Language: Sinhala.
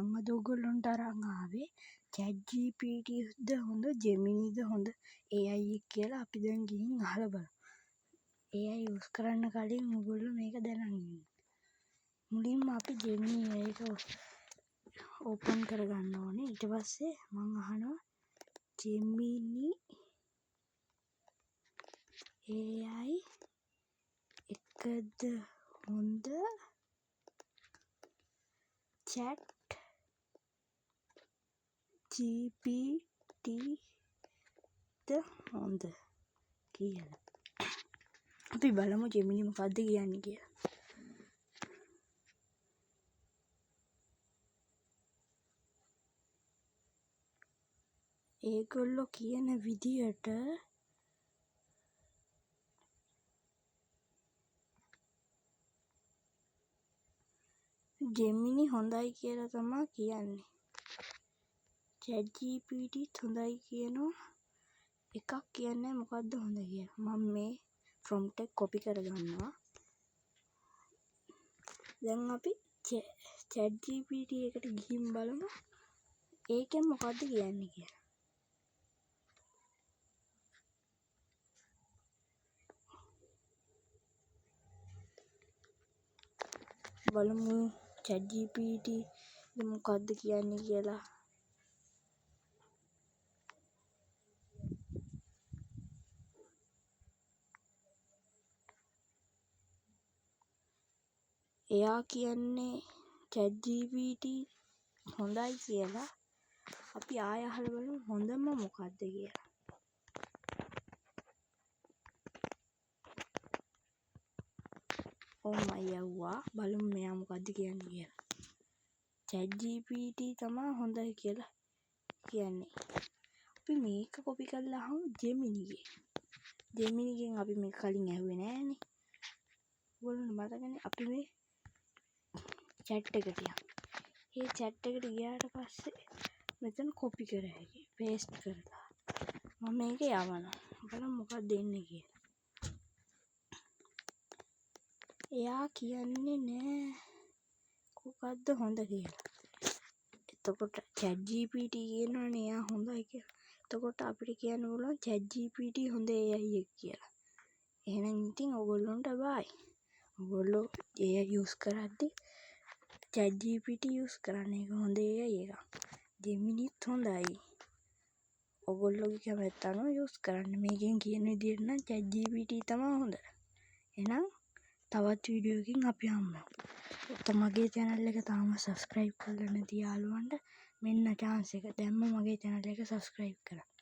මං අද ඔයගොල්ලන්ට අරන් ආවේ ChatGPT ද හොඳ Gemini ද හොඳ AI එක කියලා අපි දැන් ගිහින් අහලා බලමු. AI යූස් කරන්න කලින් ඔයගොල්ලෝ මේක දැනගෙන ඉන්න. මුලින්ම අපි Gemini එක ඕපන් කරගන්න ඕනේ. ඊට පස්සේ මං අහනවා Gemini AI එකද හොඳ chat GPT ද හොඳ කියලා. අපි බලමු Gemini මොකද්ද කියන්නේ කියලා. ඒගොල්ලෝ කියන විදියට Gemini හොඳයි කියලා තමයි කියන්නේ. ChatGPT හොඳයි කියනවා. එකක් කියන්නේ මොකද්ද හොඳ කියලා. මම මේ prompt එක copy කරගන්නවා. දැන් අපි ChatGPT එකට ගිහින් බලමු. ඒකෙන් මොකද්ද කියන්නේ කියලා. බලමු ChatGPT මොකද්ද කියන්නේ කියලා. එයා කියන්නේ ChatGPT හොඳයි කියලා. අපි ආය අහලා බලමු හොඳම මොකද්ද කියලා. මම යවුවා බලමු මෙයා මොකද්ද කියන්නේ කියලා. ChatGPT තමයි හොඳයි කියලා කියන්නේ. අපි මේක කොපි කරලා අහමු Geminiගෙන්. Geminiගෙන් අපි මේක කලින් ඇහුවේ නෑනේ. ඔයගොල්ලන්ට මතකනේ අපි මේ chat එකට යමු. මේ chat එකට ගියාට පස්සේ මෙතන copy කර හැකියි. paste කරලා. මම මේක යවනවා. බලමු මොකක්ද එන්නේ කියලා. එයා කියන්නේ නෑ මොකද්ද හොඳ කියලා. එතකොට ChatGPT කියනවනේ එයා හොඳයි කියලා. එතකොට අපිට කියන්න පුළුවන් ChatGPT හොඳ AI එක කියලා. එහෙනම් ඉතින් ඔයගොල්ලන්ට බයි. ඔයගොල්ලෝ AI යූස් කරද්දී ChatGPT යූස් කරන්න. ඒක හොඳ AI එකක්. Geminiත් හොඳයි. ඔයගොල්ලෝගේ කැමැත්ත අනුව යූස් කරන්න. මේකෙන් කියන විදිහට නම් ChatGPT තමයි හොඳ. එහෙනම් තවත් වීඩියෝ එකකින් අපි හම්බෙමු. මගේ channel එක තාම subscribe කරලා නැති යාළුවන්ට මෙන්න chance එක. දැන්ම මගේ channel එක subscribe කරන්න.